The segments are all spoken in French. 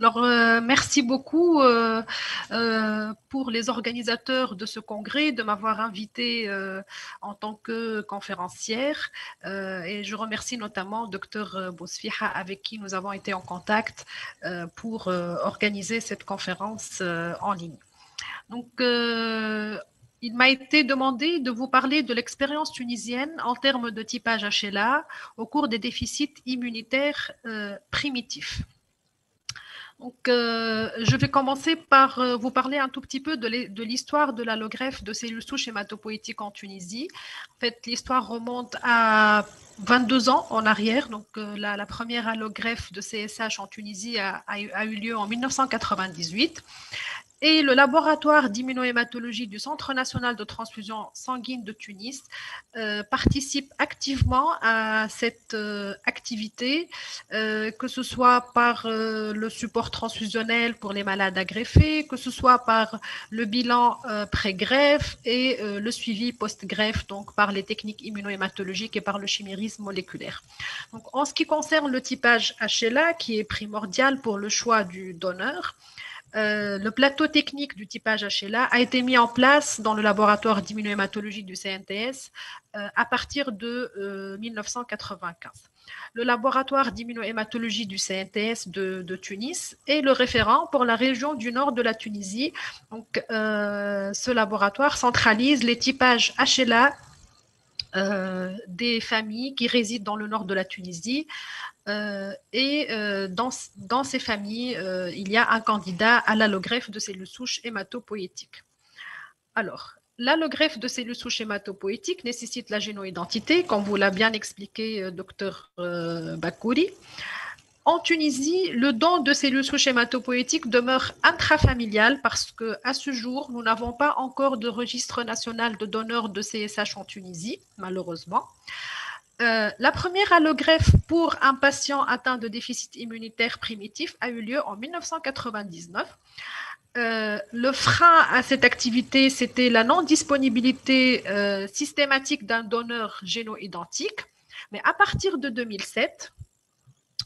Merci beaucoup pour les organisateurs de ce congrès de m'avoir invité en tant que conférencière et je remercie notamment Dr Bousfiha avec qui nous avons été en contact pour organiser cette conférence en ligne. Il m'a été demandé de vous parler de l'expérience tunisienne en termes de typage HLA au cours des déficits immunitaires primitifs. Je vais commencer par vous parler un tout petit peu de l'histoire de l'allogreffe de cellules souches hématopoïétiques en Tunisie. En fait, l'histoire remonte à 22 ans en arrière. La première allogreffe de CSH en Tunisie a eu lieu en 1998. Et le laboratoire d'immunohématologie du Centre national de transfusion sanguine de Tunis participe activement à cette activité, que ce soit par le support transfusionnel pour les malades agreffés, que ce soit par le bilan pré-greffe et le suivi post-greffe, donc par les techniques immunohématologiques et par le chimérisme moléculaire. Donc, en ce qui concerne le typage HLA, qui est primordial pour le choix du donneur, le plateau technique du typage HLA a été mis en place dans le laboratoire d'immunohématologie du CNTS à partir de 1995. Le laboratoire d'immunohématologie du CNTS de Tunis est le référent pour la région du nord de la Tunisie. Donc, ce laboratoire centralise les typages HLA des familles qui résident dans le nord de la Tunisie. Dans ces familles, il y a un candidat à l'allogreffe de cellules souches hématopoïétiques. Alors, l'allogreffe de cellules souches hématopoïétiques nécessite la génoidentité, comme vous l'a bien expliqué Dr Bakouri. En Tunisie, le don de cellules souches hématopoïétiques demeure intrafamilial parce qu'à ce jour, nous n'avons pas encore de registre national de donneurs de CSH en Tunisie, malheureusement. La première allogreffe pour un patient atteint de déficit immunitaire primitif a eu lieu en 1999. Le frein à cette activité, c'était la non-disponibilité systématique d'un donneur géno-identique. Mais à partir de 2007,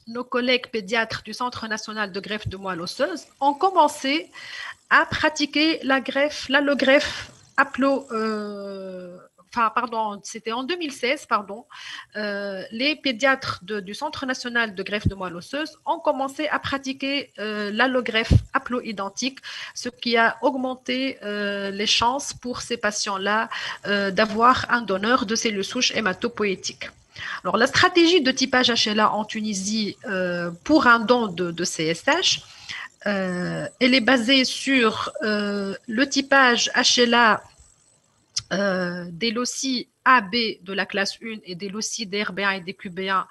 nos collègues pédiatres du Centre national de greffe de moelle osseuse ont commencé à pratiquer l'allogreffe c'était en 2016, les pédiatres du Centre national de greffe de moelle osseuse ont commencé à pratiquer l'allogreffe haplo-identique, ce qui a augmenté les chances pour ces patients-là d'avoir un donneur de cellules souches hématopoïétiques. Alors, la stratégie de typage HLA en Tunisie pour un don de CSH, elle est basée sur le typage HLA des loci AB de la classe 1 et des loci DRB1 et DQB1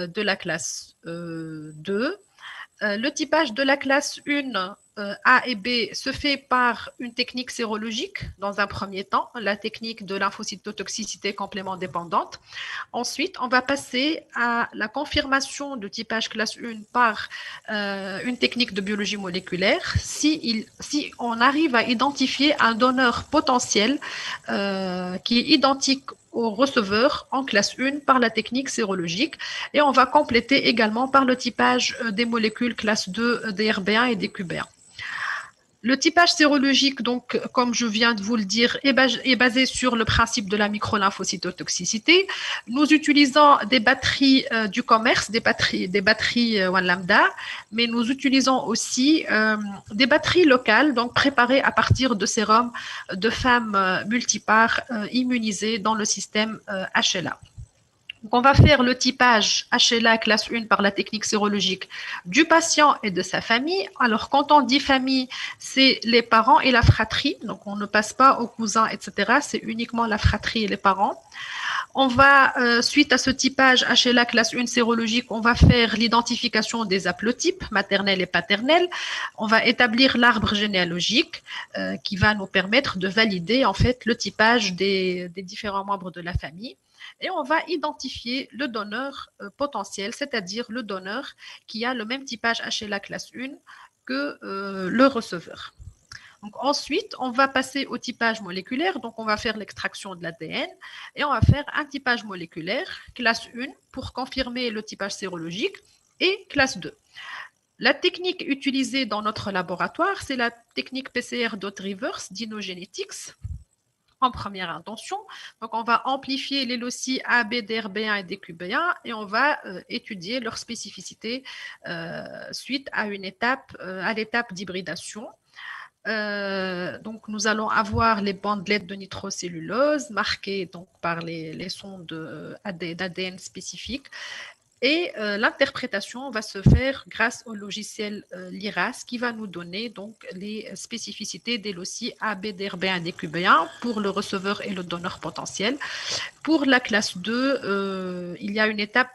de la classe 2. Le typage de la classe 1 A et B se fait par une technique sérologique dans un premier temps, la technique de lymphocytotoxicité complément dépendante. Ensuite, on va passer à la confirmation de typage classe 1 par une technique de biologie moléculaire si on arrive à identifier un donneur potentiel qui est identique au receveur en classe 1 par la technique sérologique et on va compléter également par le typage des molécules classe 2 DRB1 et DQB1. Le typage sérologique, donc, comme je viens de vous le dire, est basé sur le principe de la microlymphocytotoxicité. Nous utilisons des batteries du commerce, des batteries lambda, mais nous utilisons aussi des batteries locales, donc préparées à partir de sérums de femmes multipares immunisées dans le système HLA. Donc, on va faire le typage HLA classe 1 par la technique sérologique du patient et de sa famille. Alors, quand on dit famille, c'est les parents et la fratrie. Donc, on ne passe pas aux cousins, etc. C'est uniquement la fratrie et les parents. On va, suite à ce typage HLA classe 1 sérologique, on va faire l'identification des haplotypes maternels et paternels. On va établir l'arbre généalogique qui va nous permettre de valider en fait le typage des différents membres de la famille. Et on va identifier le donneur potentiel, c'est-à-dire le donneur qui a le même typage HLA classe 1 que le receveur. Donc, ensuite, on va passer au typage moléculaire. Donc, on va faire l'extraction de l'ADN et on va faire un typage moléculaire, classe 1, pour confirmer le typage sérologique, et classe 2. La technique utilisée dans notre laboratoire, c'est la technique PCR dot reverse d'Inogenetics en première intention. Donc, on va amplifier les loci A, B, DRB1 et DQB1 et on va étudier leur spécificité suite à à l'étape d'hybridation. Donc, nous allons avoir les bandelettes de nitrocellulose marquées donc, par les sons d'ADN spécifiques. Et l'interprétation va se faire grâce au logiciel LIRAS qui va nous donner donc les spécificités des loci A, B, DRB1 et DQB1 pour le receveur et le donneur potentiel. Pour la classe 2, il y a une étape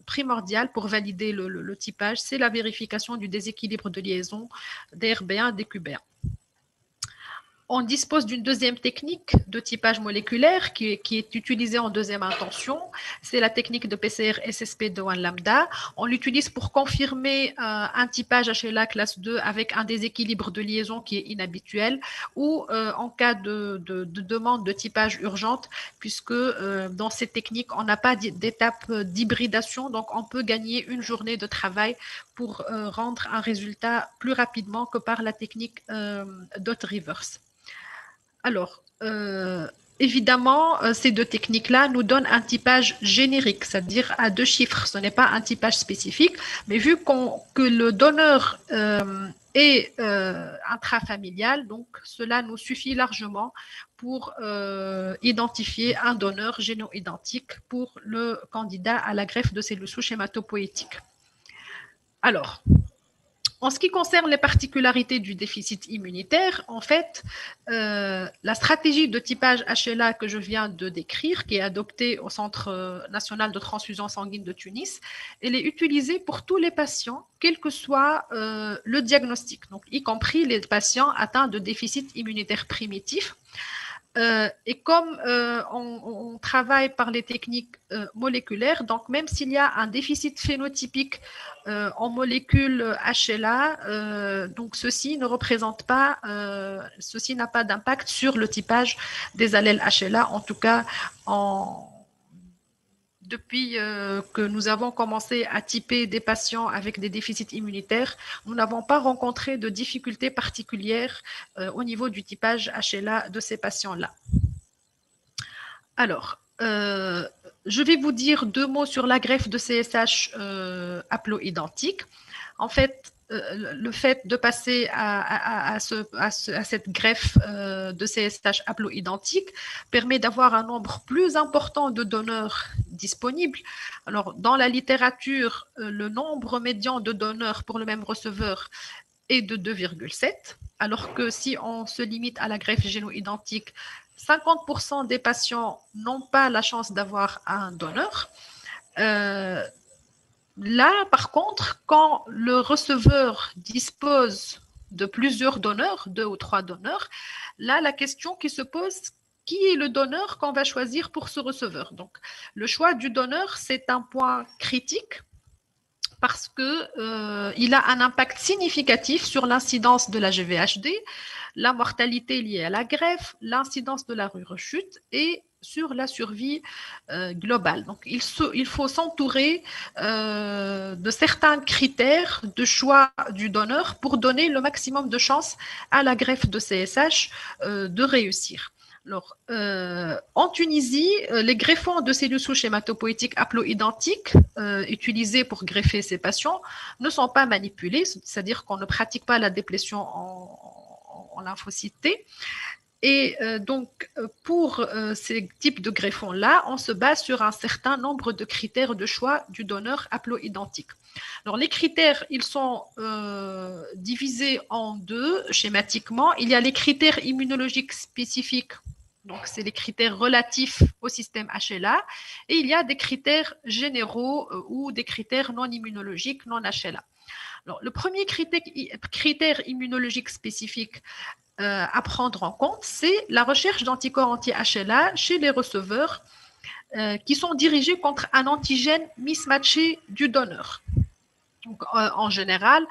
primordiale pour valider le typage, c'est la vérification du déséquilibre de liaison DRB1-DQB1. On dispose d'une deuxième technique de typage moléculaire qui est utilisée en deuxième intention. C'est la technique de PCR SSP de 1 lambda. On l'utilise pour confirmer un typage HLA classe 2 avec un déséquilibre de liaison qui est inhabituel ou en cas de demande de typage urgente, puisque dans cette technique, on n'a pas d'étape d'hybridation, donc on peut gagner une journée de travail pour rendre un résultat plus rapidement que par la technique dot reverse. Alors, évidemment, ces deux techniques-là nous donnent un typage générique, c'est-à-dire à 2 chiffres. Ce n'est pas un typage spécifique, mais vu que le donneur est intrafamilial, donc cela nous suffit largement pour identifier un donneur géno-identique pour le candidat à la greffe de cellules souches hématopoïétiques. Alors, en ce qui concerne les particularités du déficit immunitaire, en fait, la stratégie de typage HLA que je viens de décrire, qui est adoptée au Centre national de transfusion sanguine de Tunis, elle est utilisée pour tous les patients, quel que soit le diagnostic, donc y compris les patients atteints de déficit immunitaire primitif. Et comme on travaille par les techniques moléculaires, donc même s'il y a un déficit phénotypique en molécules HLA, donc ceci ne représente pas, ceci n'a pas d'impact sur le typage des allèles HLA, en tout cas depuis que nous avons commencé à typer des patients avec des déficits immunitaires, nous n'avons pas rencontré de difficultés particulières au niveau du typage HLA de ces patients-là. Alors, je vais vous dire 2 mots sur la greffe de CSH haploïdentique. En fait, le fait de passer à cette greffe de CSH haploïdentique permet d'avoir un nombre plus important de donneurs disponibles. Alors, dans la littérature, le nombre médian de donneurs pour le même receveur est de 2,7, alors que si on se limite à la greffe géno-identique, 50% des patients n'ont pas la chance d'avoir un donneur. Là, par contre, quand le receveur dispose de plusieurs donneurs, 2 ou 3 donneurs, là, la question qui se pose, qui est le donneur qu'on va choisir pour ce receveur? Donc, le choix du donneur, c'est un point critique parce qu'il a un impact significatif sur l'incidence de la GVHD, la mortalité liée à la greffe, l'incidence de la rechute et sur la survie globale. Donc, il faut s'entourer de certains critères de choix du donneur pour donner le maximum de chances à la greffe de CSH de réussir. Alors, en Tunisie, les greffons de cellules souches hématopoïétiques haploïdentiques utilisés pour greffer ces patients ne sont pas manipulés, c'est-à-dire qu'on ne pratique pas la déplétion en lymphocytes T. Et donc, pour ces types de greffons-là, on se base sur un certain nombre de critères de choix du donneur haploïdentique. Alors, les critères, ils sont divisés en 2 schématiquement. Il y a les critères immunologiques spécifiques, donc c'est les critères relatifs au système HLA, et il y a des critères généraux ou des critères non immunologiques, non HLA. Alors, le premier critère immunologique spécifique à prendre en compte, c'est la recherche d'anticorps anti-HLA chez les receveurs qui sont dirigés contre un antigène mismatché du donneur. Donc, en général,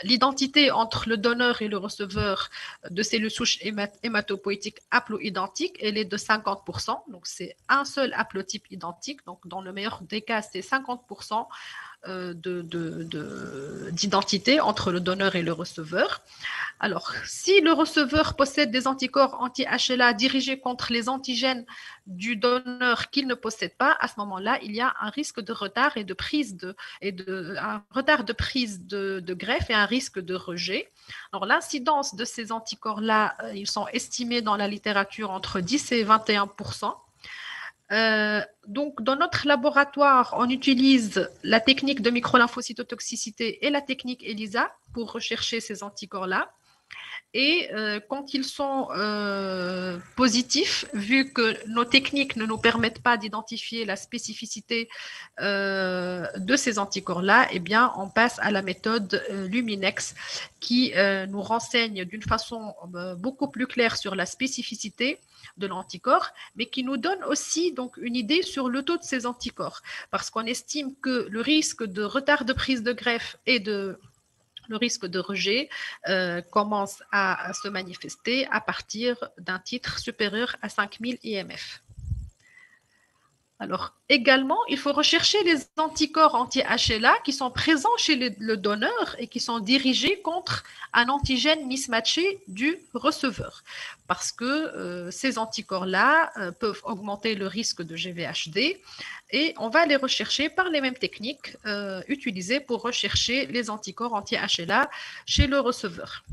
l'identité entre le donneur et le receveur de cellules souches hématopoïétiques haploïdentiques, elle est de 50%. Donc, c'est un seul haplotype identique. Donc, dans le meilleur des cas, c'est 50% d'identité entre le donneur et le receveur. Alors, si le receveur possède des anticorps anti-HLA dirigés contre les antigènes du donneur qu'il ne possède pas, à ce moment-là, il y a un risque de retard et de prise de greffe et un risque de rejet. Alors, l'incidence de ces anticorps-là, ils sont estimés dans la littérature entre 10 et 21%. Donc, dans notre laboratoire, on utilise la technique de microlymphocytotoxicité et la technique ELISA pour rechercher ces anticorps-là. Et quand ils sont positifs, vu que nos techniques ne nous permettent pas d'identifier la spécificité de ces anticorps-là, eh bien, on passe à la méthode Luminex qui nous renseigne d'une façon beaucoup plus claire sur la spécificité de l'anticorps, mais qui nous donne aussi donc une idée sur le taux de ces anticorps, parce qu'on estime que le risque de retard de prise de greffe et le risque de rejet commence à se manifester à partir d'un titre supérieur à 5000 IMF. Alors, également, il faut rechercher les anticorps anti-HLA qui sont présents chez le donneur et qui sont dirigés contre un antigène mismatché du receveur. Parce que ces anticorps-là peuvent augmenter le risque de GVHD et on va les rechercher par les mêmes techniques utilisées pour rechercher les anticorps anti-HLA chez le receveur.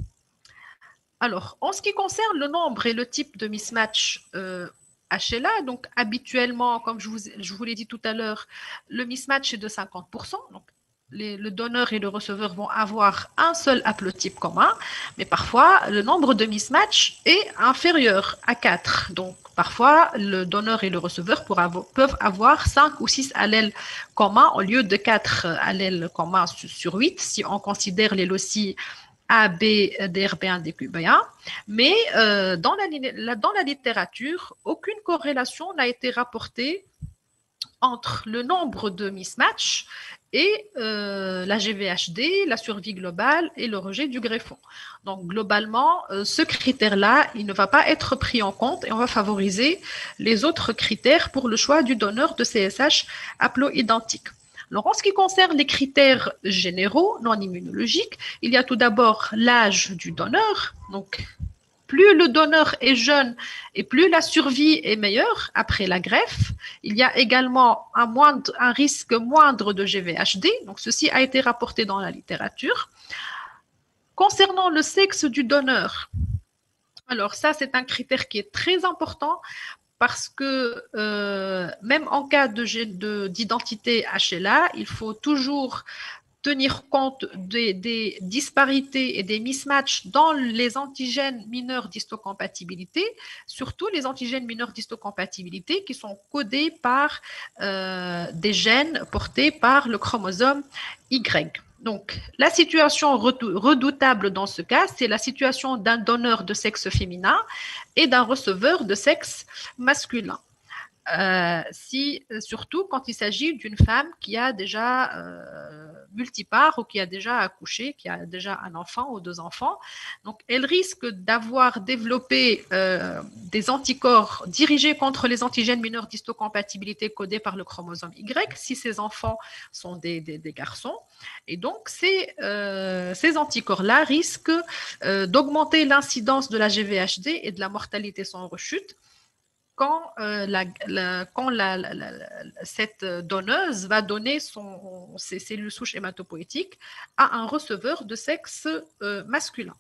Alors, en ce qui concerne le nombre et le type de mismatch HLA, donc habituellement, comme je vous l'ai dit tout à l'heure, le mismatch est de 50%. Donc, le donneur et le receveur vont avoir un seul haplotype commun, mais parfois le nombre de mismatchs est inférieur à 4. Donc, parfois, le donneur et le receveur peuvent avoir 5 ou 6 allèles communs au lieu de 4 allèles communs sur 8, si on considère les loci A, B, DRB1, DQB1, mais dans la littérature, aucune corrélation n'a été rapportée entre le nombre de mismatchs et la GVHD, la survie globale et le rejet du greffon. Donc, globalement, ce critère-là, il ne va pas être pris en compte et on va favoriser les autres critères pour le choix du donneur de CSH haploïdentique. Alors, en ce qui concerne les critères généraux non immunologiques, il y a tout d'abord l'âge du donneur. Donc, plus le donneur est jeune et plus la survie est meilleure après la greffe. Il y a également un risque moindre de GVHD. Donc, ceci a été rapporté dans la littérature. Concernant le sexe du donneur, alors ça, c'est un critère qui est très important parce que même en cas d'identité HLA, il faut toujours tenir compte des disparités et des mismatchs dans les antigènes mineurs d'histocompatibilité, surtout les antigènes mineurs d'histocompatibilité qui sont codés par des gènes portés par le chromosome Y. Donc, la situation redoutable dans ce cas, c'est la situation d'un donneur de sexe féminin et d'un receveur de sexe masculin. Surtout quand il s'agit d'une femme qui a déjà multipare ou qui a déjà accouché, qui a déjà un enfant ou 2 enfants. Donc, elle risque d'avoir développé des anticorps dirigés contre les antigènes mineurs d'histocompatibilité codés par le chromosome Y si ces enfants sont des garçons. Et donc, ces anticorps-là risquent d'augmenter l'incidence de la GVHD et de la mortalité sans rechute quand cette donneuse va donner ses cellules souches hématopoïétiques à un receveur de sexe masculin.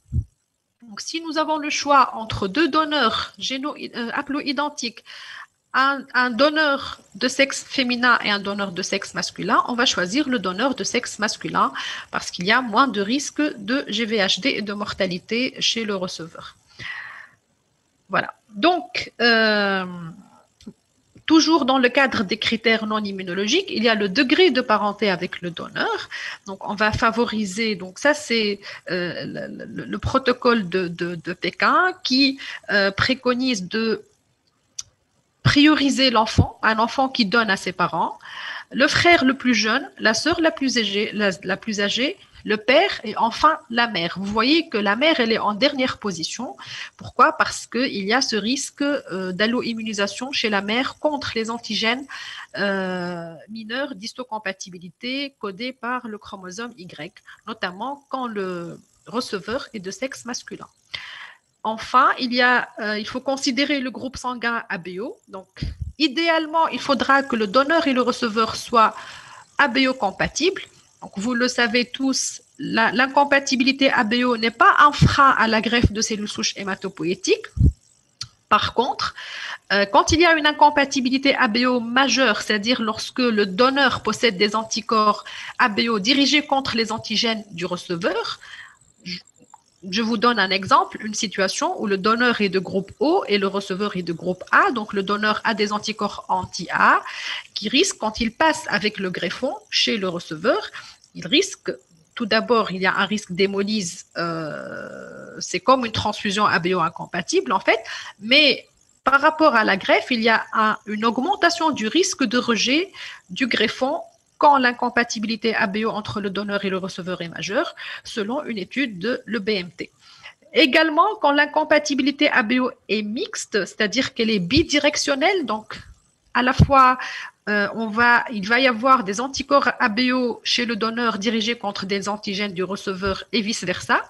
Donc, si nous avons le choix entre 2 donneurs haploïdentiques, un donneur de sexe féminin et un donneur de sexe masculin, on va choisir le donneur de sexe masculin parce qu'il y a moins de risque de GVHD et de mortalité chez le receveur. Voilà. Donc, toujours dans le cadre des critères non immunologiques, il y a le degré de parenté avec le donneur. Donc, on va favoriser, donc ça c'est le protocole de Pékin qui préconise de prioriser l'enfant, un enfant qui donne à ses parents, le frère le plus jeune, la sœur la plus âgée le père et enfin la mère. Vous voyez que la mère, elle est en dernière position. Pourquoi? Parce qu'il y a ce risque d'allo-immunisation chez la mère contre les antigènes mineurs d'histocompatibilité codés par le chromosome Y, notamment quand le receveur est de sexe masculin. Enfin, il faut considérer le groupe sanguin ABO. Donc, idéalement, il faudra que le donneur et le receveur soient ABO compatibles. Donc, vous le savez tous, l'incompatibilité ABO n'est pas un frein à la greffe de cellules souches hématopoïétiques. Par contre, quand il y a une incompatibilité ABO majeure, c'est-à-dire lorsque le donneur possède des anticorps ABO dirigés contre les antigènes du receveur, je vous donne un exemple, une situation où le donneur est de groupe O et le receveur est de groupe A. Donc, le donneur a des anticorps anti-A qui risquent, quand il passe avec le greffon chez le receveur, il risque, tout d'abord, il y a un risque d'hémolyse. C'est comme une transfusion ABO incompatible, en fait. Mais par rapport à la greffe, il y a une augmentation du risque de rejet du greffon quand l'incompatibilité ABO entre le donneur et le receveur est majeure, selon une étude de l'EBMT. Également, quand l'incompatibilité ABO est mixte, c'est-à-dire qu'elle est bidirectionnelle, donc à la fois il va y avoir des anticorps ABO chez le donneur dirigés contre des antigènes du receveur et vice-versa.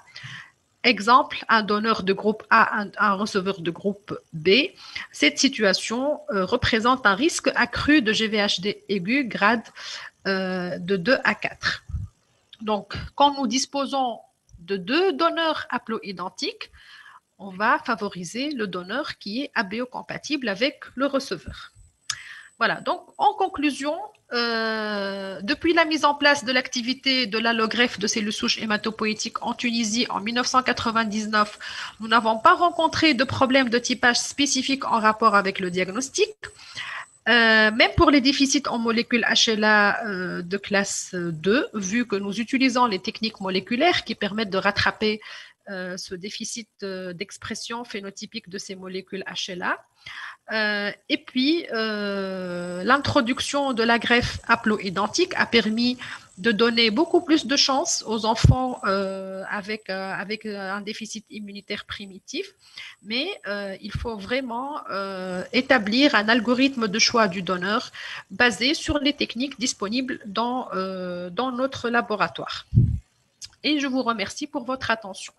Exemple, un donneur de groupe A, un receveur de groupe B. Cette situation représente un risque accru de GVHD aigu grade de 2 à 4. Donc, quand nous disposons de deux donneurs haploidentiques, on va favoriser le donneur qui est ABO compatible avec le receveur. Voilà, donc en conclusion, depuis la mise en place de l'activité de l'allogreffe de cellules souches hématopoïétiques en Tunisie en 1999, nous n'avons pas rencontré de problème de typage spécifique en rapport avec le diagnostic. Même pour les déficits en molécules HLA de classe 2, vu que nous utilisons les techniques moléculaires qui permettent de rattraper ce déficit d'expression phénotypique de ces molécules HLA. Et puis, l'introduction de la greffe haploïdentique a permis de donner beaucoup plus de chances aux enfants avec un déficit immunitaire primitif. Mais il faut vraiment établir un algorithme de choix du donneur basé sur les techniques disponibles dans notre laboratoire. Et je vous remercie pour votre attention.